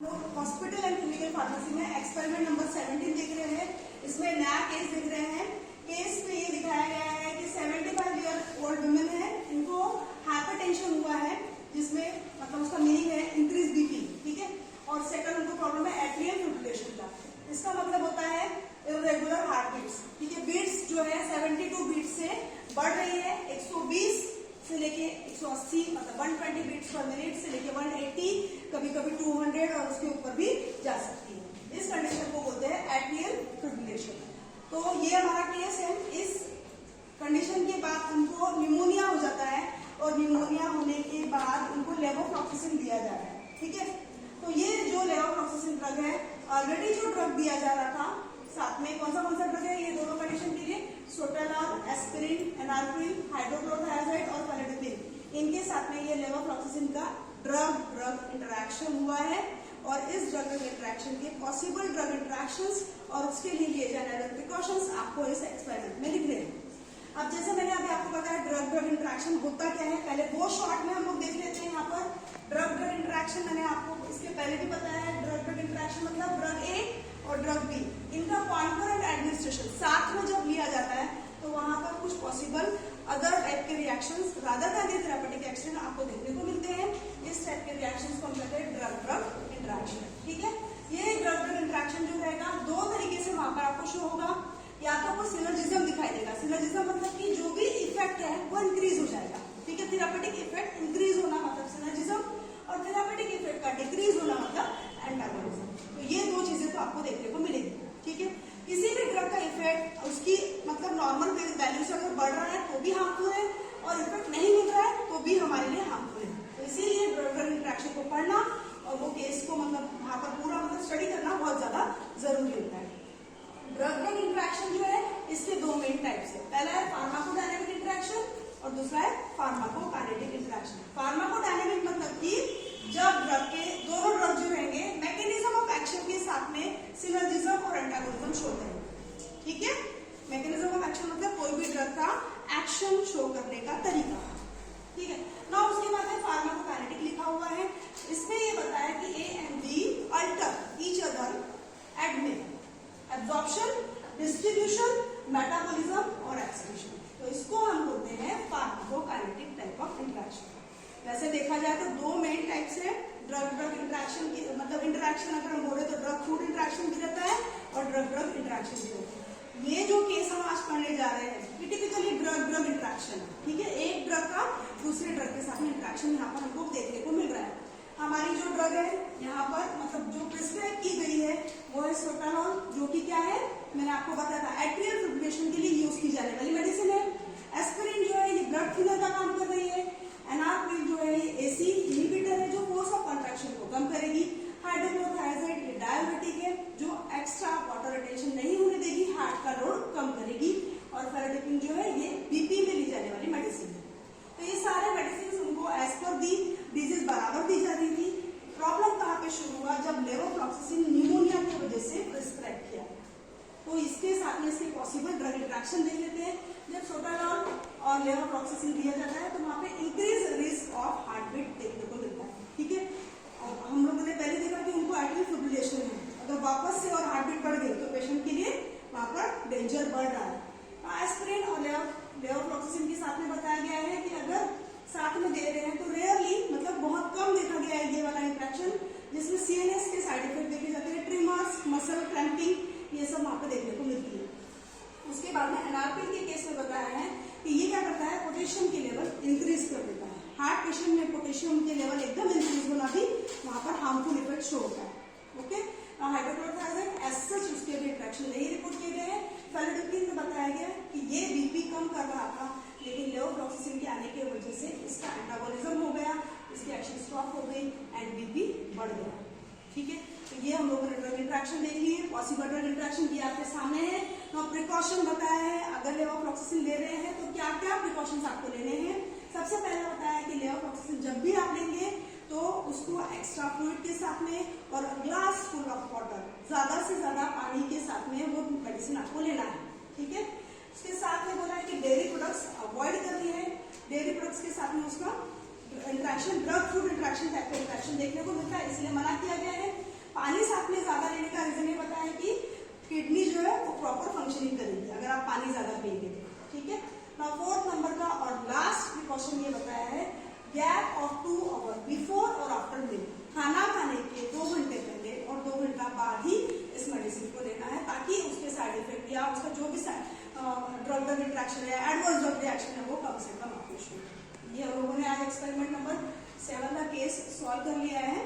Hospital and clinical pharmacy में experiment number 17 देख रहे हैं। इसमें नया केस देख रहे हैं। केस में ये दिखाया गया है कि 75 ईयर ओल्ड वुमेन है, इनको हाइपरटेंशन हुआ है, जिसमें मतलब उसका मीनिंग है इंक्रीज बीपी, ठीक है। और सेकंड उनको प्रॉब्लम है एट्रियल फिब्रिलेशन का। इसका मतलब होता है इरेगुलर हार्ट बीट्स, ठीक है। बीट्स जो है 72 बीट्स से बढ़ रही है 120 से लेके 180, मतलब 120 बीट्स पर मिनट से लेके 180, कभी कभी 200 और उसके ऊपर भी जा सकती है। इस कंडीशन को बोलते हैं एट्रियल फिब्रिलेशन। तो ये हमारा केस है। इस कंडीशन के बाद उनको न्यूमोनिया हो जाता है और न्यूमोनिया होने के बाद उनको लेवोफ्लॉक्सासिन दिया जा रहा है, ठीक है। तो ये जो लेवोफ्लॉक्सासिन ड्रग है, ऑलरेडी जो ड्रग दिया जा रहा था साथ में कौन सा ड्रग है ये दोनों कंडीशन के लिए, सोटेनॉल, एस्पिरिन, एनार्क्विल, हाइड्रोक्लोरोथायाजाइड और फेलिडोपिन, इनके साथ में ये लेवोफ्लॉक्सासिन का ड्रग इंटरैक्शन हुआ है। और इस ड्रग इंटरैक्शन के पॉसिबल ड्रग इंटरैक्शंस और उसके लिए लिए जाने वाले प्रिकॉशंस आपको इस एक्सपेरिमेंट में लिख रहे हैं। अब जैसे मैंने अभी आपको बताया ड्रग इंटरैक्शन होता क्या है, पहले वो शॉर्ट में हम लोग देख लेते हैं। यहाँ पर ड्रग इंटरैक्शन मैंने आपको इसके पहले भी बताया है। ड्रग इंटरैक्शन मतलब ड्रग ए और ड्रग बी, इनका कॉन्करेंट एडमिनिस्ट्रेशन साथ में जब लिया जाता है तो वहां पर कुछ पॉसिबल अदर टाइप के reactions rather than the therapeutic action आपको देखने को मिलते हैं। इस टाइप के रिएक्शंस को हम कहते हैं ड्रग इंटरैक्शन, ठीक है। ये ड्रग इंटरैक्शन जो रहेगा दो तरीके से वहां पर आपको शो होगा। या तो आपको सिनर्जिज्म दिखाई देगा। सिनर्जिज्म मतलब कि जो भी इफेक्ट है वो इंक्रीज हो जाएगा, ठीक है। थेरेपेटिक इफेक्ट इंक्रीज होना मतलब सिनर्जिज्म और थेरेपेटिक इफेक्ट का डिक्रीज होना मतलब एंटागोनिज्म। तो ये दो चीजें तो आपको देखने को मिलेगी, ठीक है। किसी भी ड्रग का इफेक्ट उसकी मतलब नॉर्मल वैल्यू से अगर बढ़ रहा है तो भी हार्मफुल है और इफेक्ट नहीं मिल रहा है तो भी हमारे लिए हार्मफुल है। तो इसीलिए ड्रग इंटरैक्शन को पढ़ना और वो केस को मतलब वहां पर पूरा मतलब स्टडी करना बहुत ज्यादा जरूरी होता है। ड्रग इंटरैक्शन जो है इसके दो मेन टाइप्स है। पहला है फार्माकोडायनेमिक इंटरैक्शन और दूसरा है फार्माकोकाइनेटिक इंटरैक्शन। फार्माकोडायनेमिक मतलब कि जब ड्रग के दोनों ड्रग जो रहेंगे मैकेनिज्म ऑफ एक्शन के साथ में सिनर्जिज्म और एंटागोनिज्म शो करेंगे, ठीक है। मैकेनिज्म ऑफ एक्शन मतलब कोई भी ड्रग का एक्शन शो करने का तरीका, ठीक है ना। उसके बाद में फार्माकोकाइनेटिक लिखा हुआ है। इसमें ये बताया कि A and B alter each other admit absorption, distribution, metabolism और एक्सक्रीशन। तो इसको हम बोलते हैं फार्माकोकाइनेटिक टाइप ऑफ इंटरैक्शन। वैसे देखा जाए तो दो मेन टाइप्स है ड्रग इंटरैक्शन की, मतलब इंटरैक्शन अगर हम बोले तो ड्रग फूड इंटरैक्शन भी रहता है और ड्रग इंटरैक्शन भी रहता है। ये जो केस हम आज पढ़ने जा रहे हैं ये टिपिकली ड्रग इंटरैक्शन है, ठीक है। एक ड्रग का दूसरे ड्रग के साथ में इंटरैक्शन यहाँ पर हमको देखने को मिल रहा है। हमारी जो ड्रग है यहाँ पर मतलब जो प्रिस्क्राइब की गई है वो है सोटेनॉल, जो कि क्या है मैंने आपको बताया था एट्रियल फिब्रिलेशन के लिए यूज की जाने वाली मेडिसिन है। एस्पिरिन जो है ये ब्लड थिनर का काम कर रही है। एनार्क्विल जो है ये एसी इनहिबिटर है जो फोर्स ऑफ कंट्रैक्शन को कम करेगी। हाइड्रोक्लोरोथायाजाइड ये डायबिटिक है जो एक्स्ट्रा वाटर रिटेंशन नहीं होने देगी, हार्ट का लोड कम करेगी। और फेलिडोपिन जो है ये बीपी में ली जाने वाली मेडिसिन है। तो ये सारे मेडिसिन उनको एज पर दी डिजीज बराबर दी जा रही थी। प्रॉब्लम कहाँ पे शुरू हुआ, जब लेवोफ्लॉक्सासिन न्यूमोनिया की वजह से प्रिस्क्राइब किया। तो इसके साथ में इसके पॉसिबल ड्रग इंटरैक्शन देख लेते हैं। जब सोटेनॉल और लेवोफ्लॉक्सासिन दिया जाता है तो वहां पे increase risk of heart beat देखने को मिलता है, ठीक है। और हम लोगों ने पहले देखा कि उनको एट्रियल फिब्रिलेशन है, अगर वापस से और हार्ट बीट बढ़ गई तो पेशेंट के लिए वहां पर डेंजर बढ़ रहा है। एस्पिरिन और लेवोफ्लॉक्सासिन के साथ में बताया गया है कि अगर साथ में दे रहे हैं तो रेयरली मतलब बहुत कम देखा गया है ये वाला इंटरैक्शन, जिसमें सीएनएस के साइड इफेक्ट देखे जाते हैं, ट्रिमर्स, मसल क्रैम्पिंग, ये सब वहां पे देखने को मिलती है। उसके बाद में एनार्क्विल के केस में बताया है कि ये क्या करता है पोटेशियम के लेवल इंक्रीज कर देता है। हार्ट पेशेंट में पोटेशियम के लेवल एकदम इंक्रीज होना भी वहां पर हार्मफुल इफेक्ट शो होता है, ओके। हाइड्रोक्लोरोथायाजाइड एज सच उसके भी इंटरैक्शन नहीं रिपोर्ट किए गए हैं। फेलिडोपिन में बताया गया कि ये बीपी कम कर रहा था, लेकिन लेवोफ्लॉक्सासिन के आने की वजह से इसका एंटागोनिज्म हो गया, इसकी एक्शन स्टॉप हो गई एंड बीपी बढ़ गया, ठीक है। तो ये हम लोगों ने ड्रग इंटरैक्शन देख ली है। पॉसिबल ड्रग इंटरैक्शन ये आपके सामने है। तो प्रिकॉशन बताया है, अगर लेवोफ्लॉक्सासिन ले रहे हैं तो क्या क्या प्रिकॉशंस आपको लेने हैं। सबसे पहले बताया है कि लेवोफ्लॉक्सासिन जब भी आप लेंगे तो उसको एक्स्ट्रा फ्लूइड के साथ में और ग्लास फुल ऑफ वाटर, ज्यादा से ज्यादा पानी के साथ में वो मेडिसिन आपको लेना है, ठीक है। उसके साथ में बोला है कि डेयरी प्रोडक्ट्स अवॉइड करनी है। डेयरी प्रोडक्ट्स के साथ में उसका interaction drug food interaction type का इंटरैक्शन देखने को मिलता है, इसलिए मना किया गया है। क्वेश्चन ये बताया है, गैप ऑफ 2 आवर बिफोर और आफ्टर मील, खाना खाने के 2 घंटे पहले और 2 घंटा बाद ही इस मेडिसिन को लेना है, ताकि उसके साइड इफेक्ट या उसका जो भी ड्रग ड्रग इंट्रैक्शन है, एडवर्स ड्रग रिएक्शन है, वो कम से कम आपको शुरू। ये हम लोगों ने आज एक्सपेरिमेंट नंबर 7 का केस सॉल्व कर लिया है।